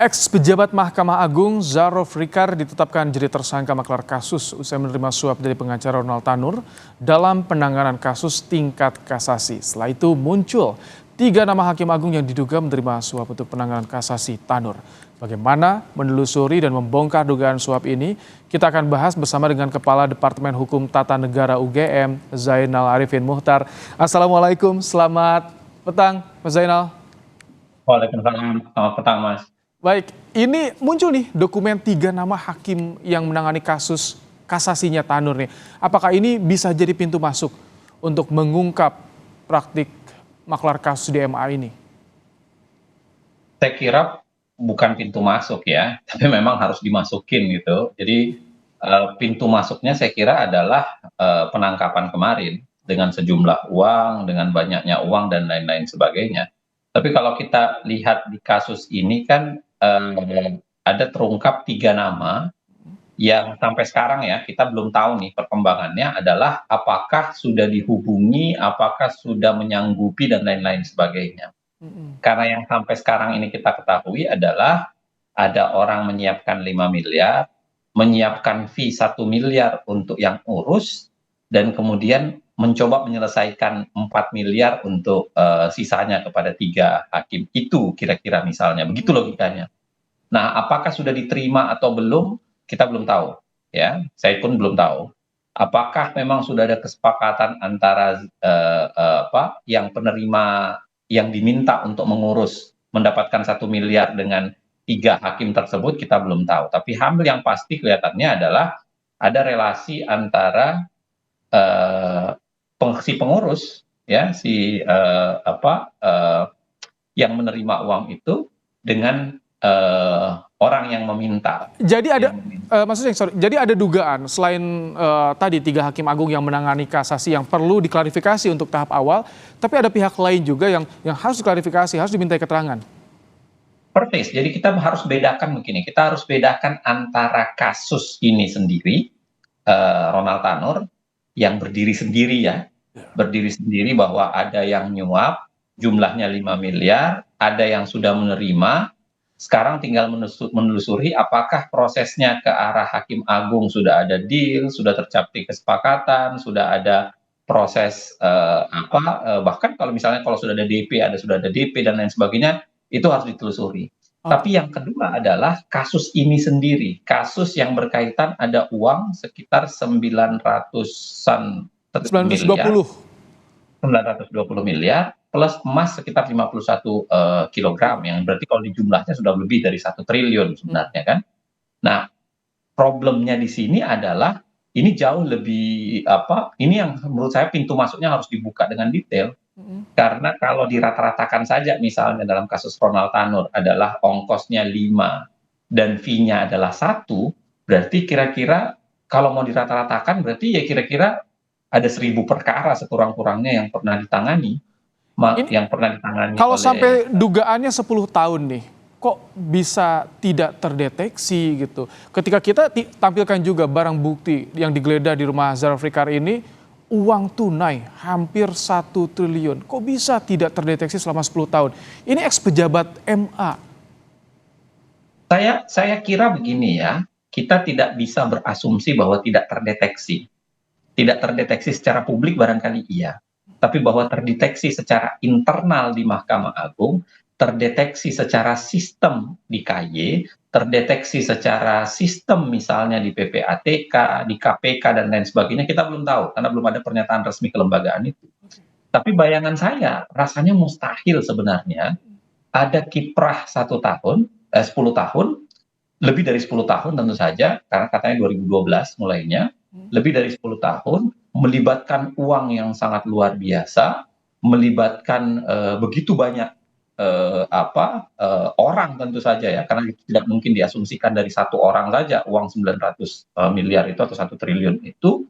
Ex-pejabat Mahkamah Agung Zarov Rikar ditetapkan jadi tersangka maklar kasus usai menerima suap dari pengacara Ronald Tanur dalam penanganan kasus tingkat kasasi. Setelah itu muncul 3 nama hakim agung yang diduga menerima suap untuk penanganan kasasi Tanur. Bagaimana menelusuri dan membongkar dugaan suap ini? Kita akan bahas bersama dengan Kepala Departemen Hukum Tata Negara UGM, Zainal Arifin Muhtar. Assalamualaikum, selamat petang Mas Zainal. Waalaikumsalam, selamat petang Mas. Baik, ini muncul nih dokumen 3 nama hakim yang menangani kasus kasasinya Tanur nih. Apakah ini bisa jadi pintu masuk untuk mengungkap praktik maklar kasus di MA ini? Saya kira bukan pintu masuk ya, tapi memang harus dimasukin gitu. Jadi pintu masuknya saya kira adalah penangkapan kemarin dengan sejumlah uang, dengan banyaknya uang dan lain-lain sebagainya. Tapi kalau kita lihat di kasus ini kan ada terungkap 3 nama yang sampai sekarang ya kita belum tahu nih perkembangannya adalah apakah sudah dihubungi, apakah sudah menyanggupi dan lain-lain sebagainya. Karena yang sampai sekarang ini kita ketahui adalah ada orang menyiapkan 5 miliar, menyiapkan fee 1 miliar untuk yang urus, dan kemudian mencoba menyelesaikan 4 miliar untuk sisanya kepada 3 hakim. Itu kira-kira misalnya, begitu logikanya. Nah, apakah sudah diterima atau belum, kita belum tahu. Ya, saya pun belum tahu. Apakah memang sudah ada kesepakatan antara yang penerima yang diminta untuk mengurus mendapatkan 1 miliar dengan 3 hakim tersebut, kita belum tahu. Tapi hal yang pasti kelihatannya adalah ada relasi antara si pengurus ya yang menerima uang itu dengan orang yang meminta. Jadi ada jadi ada dugaan selain tadi 3 hakim agung yang menangani kasasi yang perlu diklarifikasi untuk tahap awal, tapi ada pihak lain juga yang harus diklarifikasi, harus dimintai keterangan. Persis. Jadi kita harus bedakan begini, kita harus bedakan antara kasus ini sendiri, Ronald Tanur yang berdiri sendiri ya, berdiri sendiri bahwa ada yang nyuap, jumlahnya 5 miliar, ada yang sudah menerima. Sekarang tinggal menelusuri apakah prosesnya ke arah hakim agung sudah ada deal, sudah tercapai kesepakatan, sudah ada proses bahkan kalau misalnya kalau sudah ada DP, sudah ada DP dan lain sebagainya, itu harus ditelusuri. Tapi yang kedua adalah kasus ini sendiri, kasus yang berkaitan ada uang sekitar 900-an 920 miliar plus emas sekitar 51 kilogram, yang berarti kalau di jumlahnya sudah lebih dari 1 triliun sebenarnya kan. Nah, problemnya di sini adalah ini jauh lebih ini yang menurut saya pintu masuknya harus dibuka dengan detail. Karena kalau dirata-ratakan saja misalnya dalam kasus Ronald Tanur adalah ongkosnya 5 dan fee-nya adalah 1, berarti kira-kira kalau mau dirata-ratakan berarti ya kira-kira ada 1000 perkara sekurang-kurangnya yang pernah ditangani. Kalau sampai dugaannya 10 tahun nih, kok bisa tidak terdeteksi gitu? Ketika kita tampilkan juga barang bukti yang digeledah di rumah Zarov Rikar ini, uang tunai hampir 1 triliun. Kok bisa tidak terdeteksi selama 10 tahun? Ini ex-pejabat MA. Saya kira begini ya, kita tidak bisa berasumsi bahwa tidak terdeteksi. Tidak terdeteksi secara publik barangkali iya, tapi bahwa terdeteksi secara internal di Mahkamah Agung, terdeteksi secara sistem di KY, terdeteksi secara sistem misalnya di PPATK, di KPK dan lain sebagainya, kita belum tahu karena belum ada pernyataan resmi kelembagaan itu. Tapi bayangan saya rasanya mustahil sebenarnya ada kiprah 10 tahun, lebih dari 10 tahun tentu saja, karena katanya 2012 mulainya, lebih dari 10 tahun, melibatkan uang yang sangat luar biasa, melibatkan begitu banyak orang tentu saja ya, karena itu tidak mungkin diasumsikan dari 1 orang saja uang 900 miliar itu atau 1 triliun itu.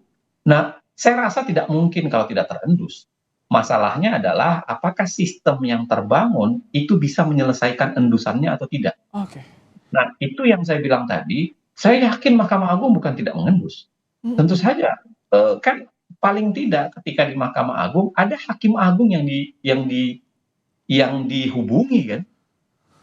Nah, saya rasa tidak mungkin kalau tidak terendus. Masalahnya adalah apakah sistem yang terbangun itu bisa menyelesaikan endusannya atau tidak. Nah, itu yang saya bilang tadi, saya yakin Mahkamah Agung bukan tidak mengendus. Tentu saja, kan paling tidak ketika di Mahkamah Agung ada hakim agung yang dihubungi kan.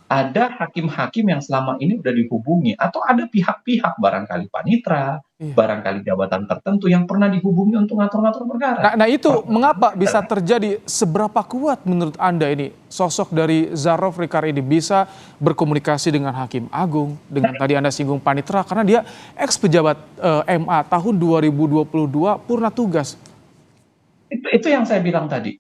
ada hakim-hakim yang selama ini udah dihubungi atau ada pihak-pihak barangkali panitra, Iya. barangkali jabatan tertentu yang pernah dihubungi untuk ngatur-ngatur perkara. Nah itu mengapa Pertanyaannya bisa adalah, terjadi? Seberapa kuat menurut Anda ini sosok dari Zarov Rikar ini bisa berkomunikasi dengan Hakim Agung, dengan tadi Anda singgung panitra, karena dia ex pejabat MA tahun 2022 purna tugas. itu yang saya bilang tadi.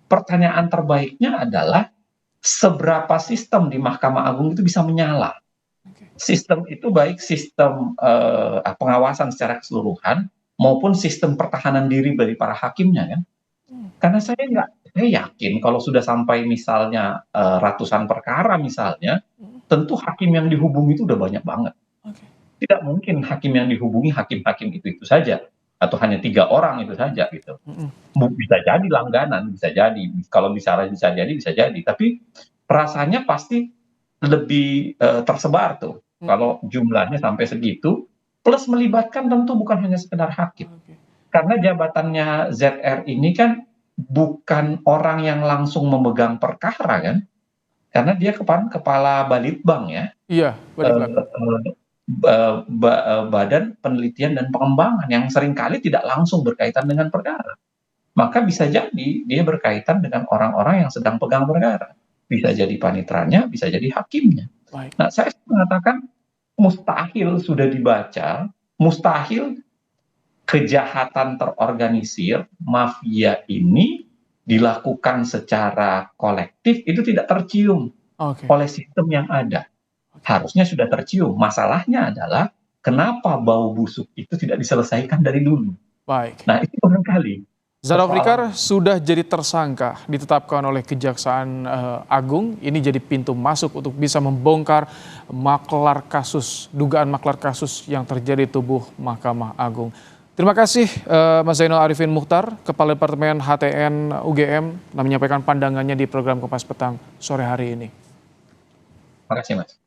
Pertanyaan terbaiknya adalah seberapa sistem di Mahkamah Agung itu bisa menyala. Sistem itu baik sistem pengawasan secara keseluruhan maupun sistem pertahanan diri dari para hakimnya kan. Karena saya yakin kalau sudah sampai misalnya ratusan perkara misalnya, tentu hakim yang dihubungi itu udah banyak banget. Oke. Tidak mungkin hakim yang dihubungi hakim-hakim itu saja atau hanya 3 orang itu saja gitu. Bisa jadi langganan, bisa jadi. Kalau bisa jadi. Tapi rasanya pasti lebih tersebar tuh. Kalau jumlahnya sampai segitu, plus melibatkan tentu bukan hanya sekedar hakim. Oke. Karena jabatannya ZR ini kan bukan orang yang langsung memegang perkara kan, karena dia kepala Balitbang ya, Iya, Balitbang. Badan Penelitian dan Pengembangan yang seringkali tidak langsung berkaitan dengan perkara. Maka bisa jadi dia berkaitan dengan orang-orang yang sedang pegang perkara. Bisa jadi panitranya, bisa jadi hakimnya. Baik. Nah, saya mengatakan mustahil sudah dibaca, mustahil kejahatan terorganisir, mafia ini dilakukan secara kolektif itu tidak tercium Oke. oleh sistem yang ada. Harusnya sudah tercium. Masalahnya adalah kenapa bau busuk itu tidak diselesaikan dari dulu. Baik. Nah, itu barangkali Zarov Rikar persoalan. sudah jadi tersangka, ditetapkan oleh Kejaksaan Agung. Ini jadi pintu masuk untuk bisa membongkar maklar kasus, dugaan maklar kasus yang terjadi di tubuh Mahkamah Agung. Terima kasih Mas Zainal Arifin Muchtar, Kepala Departemen HTN UGM, telah menyampaikan pandangannya di program Kompas Petang sore hari ini. Terima kasih, Mas.